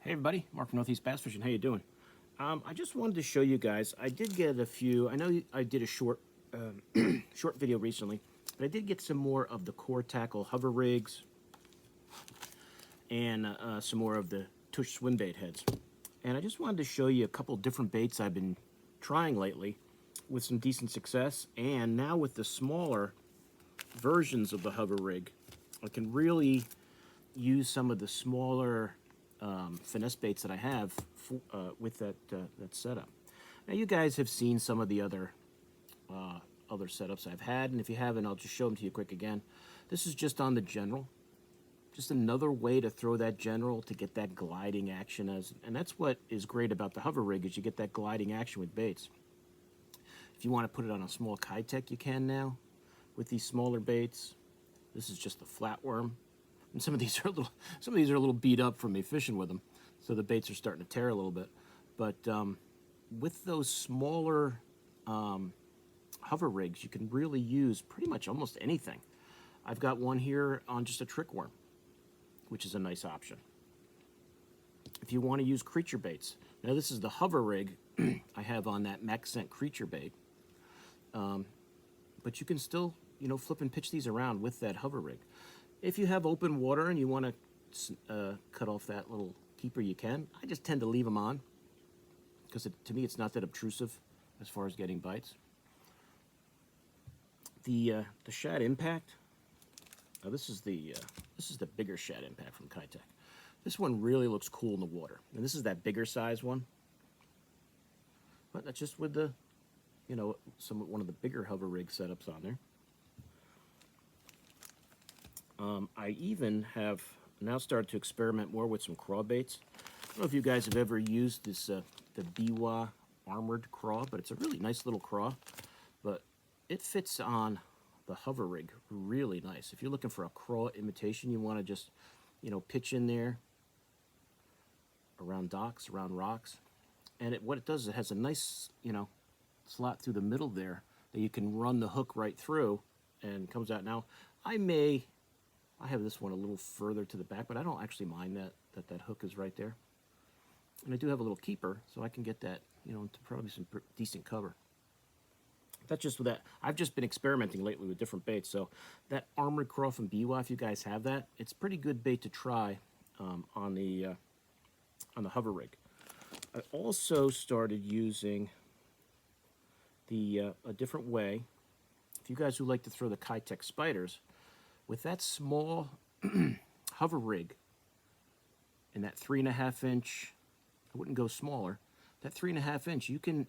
Hey everybody, Mark from Northeast Bass Fishing. How you doing? I just wanted to show you guys. I did get a few. I know I did a short short video recently, but I did get some more of the core tackle hover rigs and some more of the TUSH Swimbait heads. And I just wanted to show you a couple different baits I've been trying lately with some decent success. And now with the smaller versions of the hover rig, I can really use some of the smaller finesse baits that I have with that setup. Now you guys have seen some of the other setups I've had, and if you haven't, I'll just show them to you quick again. This is just on the general, just another way to throw that general to get that gliding action, and that's what is great about the hover rig, is you get that gliding action with baits. If you want to put it on a small Kitech, you can now with these smaller baits. This is just the flatworm. And some of these are a little beat up from me fishing with them, so the baits are starting to tear a little bit. But with those smaller hover rigs, you can really use pretty much almost anything. I've got one here on just a trick worm, which is a nice option. If you want to use creature baits, now this is the hover rig I have on that Max Scent creature bait, but you can still, flip and pitch these around with that hover rig. If you have open water and you want to cut off that little keeper, you can. I just tend to leave them on because to me it's not that obtrusive as far as getting bites. The Shad Impact. Now this is the bigger Shad Impact from Kitech. This one really looks cool in the water, and this is that bigger size one. But that's just with the, one of the bigger hover rig setups on there. I even have now started to experiment more with some craw baits. I don't know if you guys have ever used this the Biwa armored craw, but it's a really nice little craw. But it fits on the hover rig really nice. If you're looking for a craw imitation, you want to just, pitch in there around docks, around rocks. And what it does is it has a nice, slot through the middle there that you can run the hook right through and comes out. Now, I have this one a little further to the back, but I don't actually mind that hook is right there. And I do have a little keeper, so I can get that, into probably some decent cover. That's just with that. I've just been experimenting lately with different baits. So that armored craw from Biwa, if you guys have that, it's a pretty good bait to try on the hover rig. I also started using a different way. If you guys who like to throw the Kitech spiders, with that small hover rig and that 3.5 inch, I wouldn't go smaller, that 3.5 inch, you can,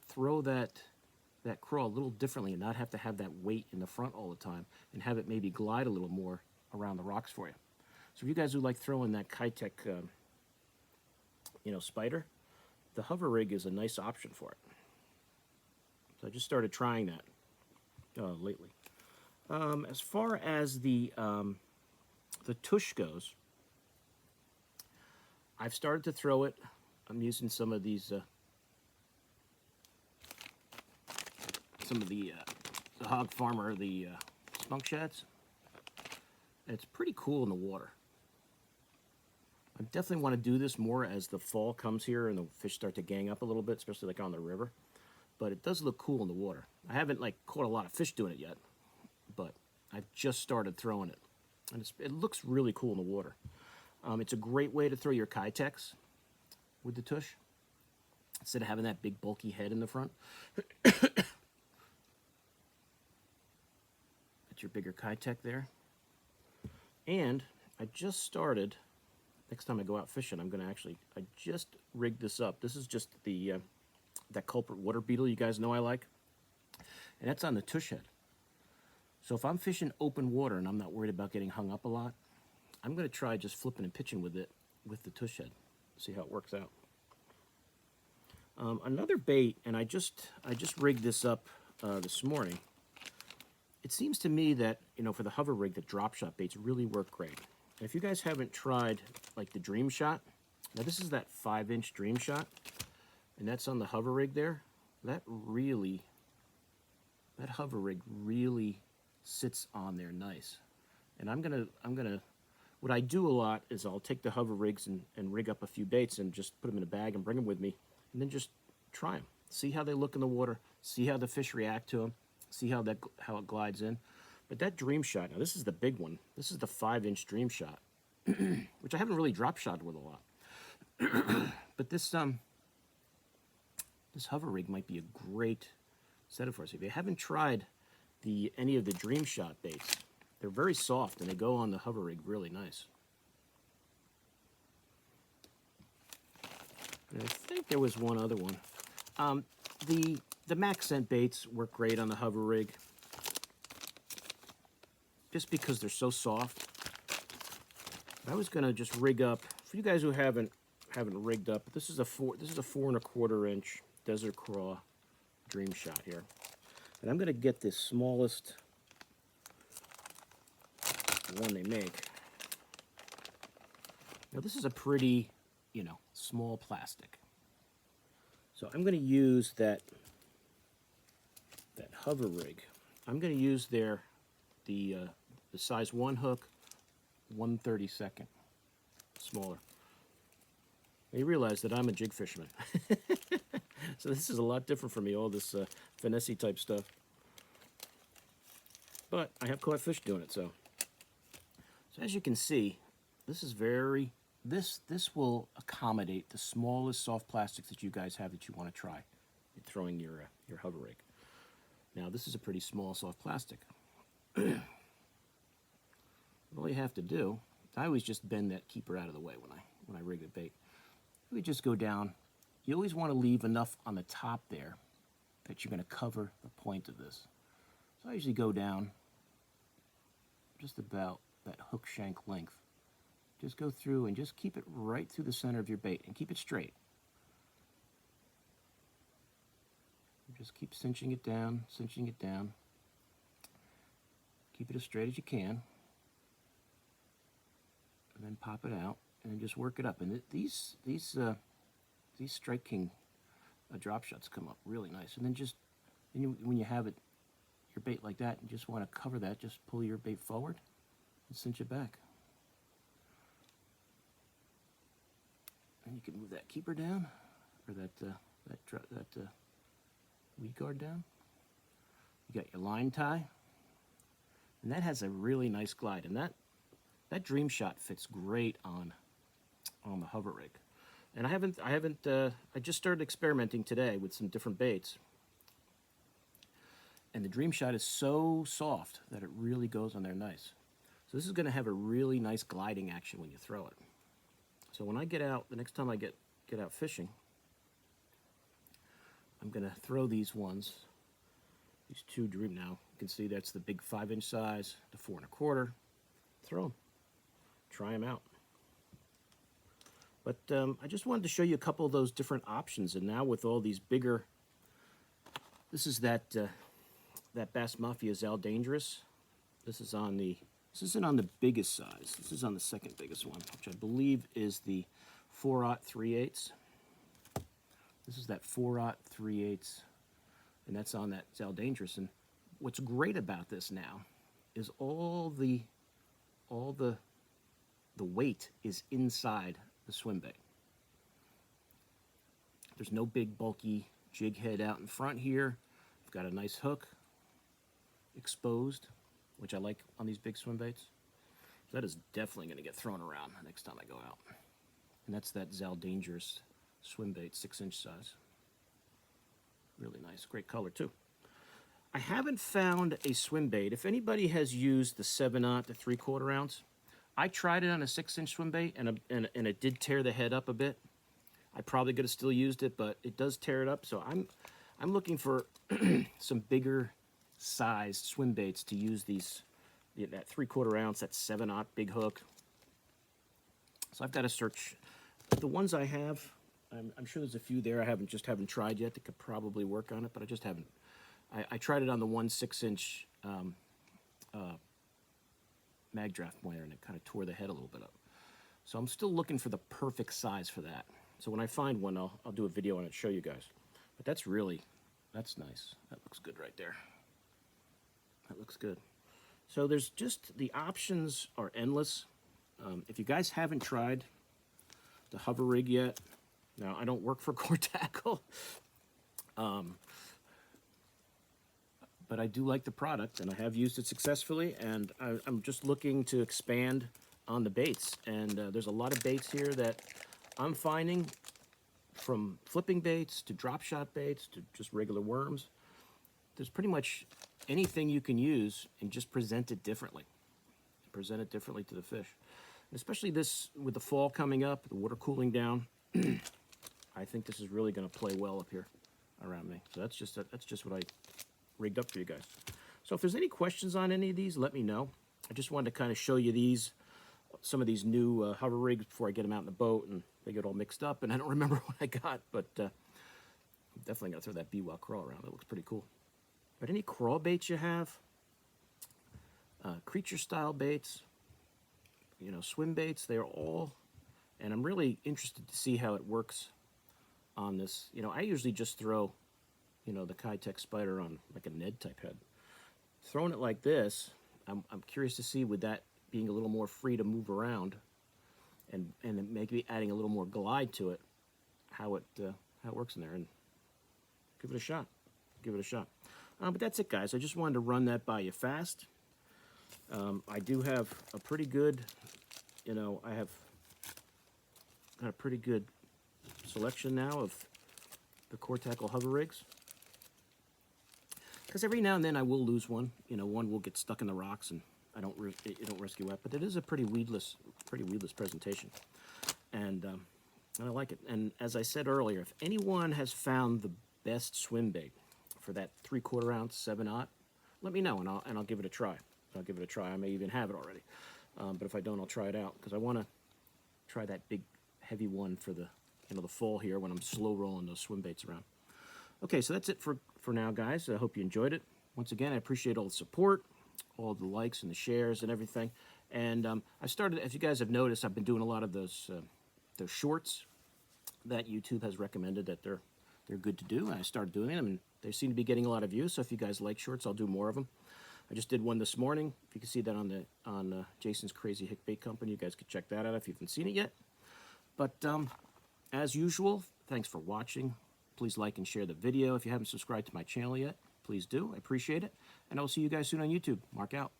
throw that craw a little differently and not have to have that weight in the front all the time and have it maybe glide a little more around the rocks for you. So if you guys who like throwing that Kitech, spider, the hover rig is a nice option for it. So I just started trying that lately. As far as the TUSH goes, I've started to throw it. I'm using some of these, the Hog Farmer, the skunk shads. It's pretty cool in the water. I definitely want to do this more as the fall comes here and the fish start to gang up a little bit, especially like on the river. But it does look cool in the water. I haven't caught a lot of fish doing it yet, but I've just started throwing it, and it looks really cool in the water. It's a great way to throw your Kitechs with the TUSH instead of having that big bulky head in the front. Got your bigger Kitech there. And I just started, next time I go out fishing, I just rigged this up. This is just that culprit water beetle you guys know I like, and that's on the TUSH head. So if I'm fishing open water and I'm not worried about getting hung up a lot, I'm going to try just flipping and pitching with it with the TUSH head. See how it works out. Another bait, and I just rigged this up this morning. It seems to me that, for the hover rig, the drop shot baits really work great. And if you guys haven't tried the Dream Shot, now this is that 5-inch Dream Shot, and that's on the hover rig there. That hover rig really sits on there nice. And I'm gonna what I do a lot is I'll take the hover rigs and rig up a few baits and just put them in a bag and bring them with me, and then just try them. See how they look in the water, see how the fish react to them, see how it glides in. But that Dream Shot, now this is the big one. This is the 5-inch Dream Shot, which I haven't really drop shot with a lot. But this hover rig might be a great setup for us. If you haven't tried any of the Dream Shot baits, they're very soft and they go on the hover rig really nice. And I think there was one other one. The Max Scent baits work great on the hover rig, just because they're so soft. I was gonna just rig up for you guys who haven't rigged up. This is a 4 1/4 inch Desert Craw Dream Shot here, and I'm gonna get the smallest one they make. Now this is a pretty, small plastic. So I'm going to use that hover rig. I'm going to use the size 1 hook, 1/32 smaller. Now you realize that I'm a jig fisherman. So this is a lot different for me, all this finesse type stuff. But I have caught fish doing it, so as you can see, this is this will accommodate the smallest soft plastics that you guys have that you want to try in throwing your hover rig. Now this is a pretty small soft plastic. All you have to do, I always just bend that keeper out of the way when I rig the bait. We just go down. You always want to leave enough on the top there that you're going to cover the point of this. So I usually go down just about that hook shank length. Just go through and just keep it right through the center of your bait and keep it straight. Just keep cinching it down, cinching it down. Keep it as straight as you can. And then pop it out and then just work it up. And these Strike King drop shots come up really nice. And then when you have your bait like that, you just want to cover that, just pull your bait forward and cinch it back. And you can move that keeper down, or that weed guard down. You got your line tie, and that has a really nice glide. And that Dream Shot fits great on the hover rig. And I just started experimenting today with some different baits. And the Dream Shot is so soft that it really goes on there nice. So this is going to have a really nice gliding action when you throw it. So when I get out, the next time I get out fishing, I'm going to throw these two Dream. Now you can see that's the big 5-inch size, the 4 1/4. Throw them, try them out. But I just wanted to show you a couple of those different options. And now with all these bigger, this is that Bass Mafia Zal Dangerous. This isn't on the biggest size. This is on the second biggest one, which I believe is the 4/3/8. This is that 4/3/8, and that's on that Zal Dangerous. And what's great about this now is all the weight is inside the swim bait. There's no big bulky jig head out in front here. I've got a nice hook exposed, which I like on these big swim baits. So that is definitely going to get thrown around the next time I go out. And that's that Zal Dangerous swim bait, 6-inch size. Really nice, great color too. I haven't found a swim bait. If anybody has used the 7/0 to 3/4 ounce, I tried it on a 6-inch swim bait and it did tear the head up a bit. I probably could have still used it, but it does tear it up. So I'm looking for some bigger sized swim baits to use that 3/4 ounce, that 7/0 big hook. So I've got to search. The ones I have, I'm sure there's a few there I haven't tried yet that could probably work on it, but I just haven't. I tried it on the 1 6-inch mag draft pointer, and it kind of tore the head a little bit up. So I'm still looking for the perfect size for that. So when I find one, I'll do a video on it and show you guys. But that's nice. That looks good right there. That looks good. So there's just, the options are endless. If you guys haven't tried the hover rig yet, now I don't work for Core Tackle, but I do like the product, and I have used it successfully, and I'm just looking to expand on the baits. And there's a lot of baits here that I'm finding, from flipping baits to drop shot baits to just regular worms. There's pretty much anything you can use and just present it differently. Present it differently to the fish. And especially this, with the fall coming up, the water cooling down, I think this is really going to play well up here around me. So that's just what I rigged up for you guys. So if there's any questions on any of these, let me know. I just wanted to kind of show you some of these new hover rigs before I get them out in the boat and they get all mixed up and I don't remember what I got, but I'm definitely going to throw that bee-well crawl around. It looks pretty cool. But any crawl baits you have, creature style baits, you know, swim baits, they're all, and I'm really interested to see how it works on this. You know, I usually just throw, you know, the Kitech Spider on like a Ned type head. Throwing it like this, I'm curious to see, with that being a little more free to move around and maybe adding a little more glide to it, how it works in there, and give it a shot. Give it a shot. But that's it, guys. I just wanted to run that by you fast. I do have a pretty good, you know, I have got a pretty good selection now of the Core Tackle hover rigs. Because every now and then I will lose one. You know, one will get stuck in the rocks and I don't rescue it. But it is a pretty weedless presentation, and I like it. And as I said earlier, if anyone has found the best swim bait for that 3/4 ounce 7/0, let me know and I'll give it a try. I'll give it a try. I may even have it already, but if I don't, I'll try it out because I want to try that big heavy one for the, you know, the fall here when I'm slow rolling those swim baits around. Okay, so that's it for now, guys. I hope you enjoyed it. Once again, I appreciate all the support, all the likes and the shares and everything. And I started, as you guys have noticed, I've been doing a lot of those shorts that YouTube has recommended that they're good to do. And I started doing them, and they seem to be getting a lot of views. So if you guys like shorts, I'll do more of them. I just did one this morning. If you can see that on Jason's Crazy Hick Bait Company, you guys could check that out if you haven't seen it yet. But as usual, thanks for watching. Please like and share the video. If you haven't subscribed to my channel yet, please do. I appreciate it. And I'll see you guys soon on YouTube. Mark out.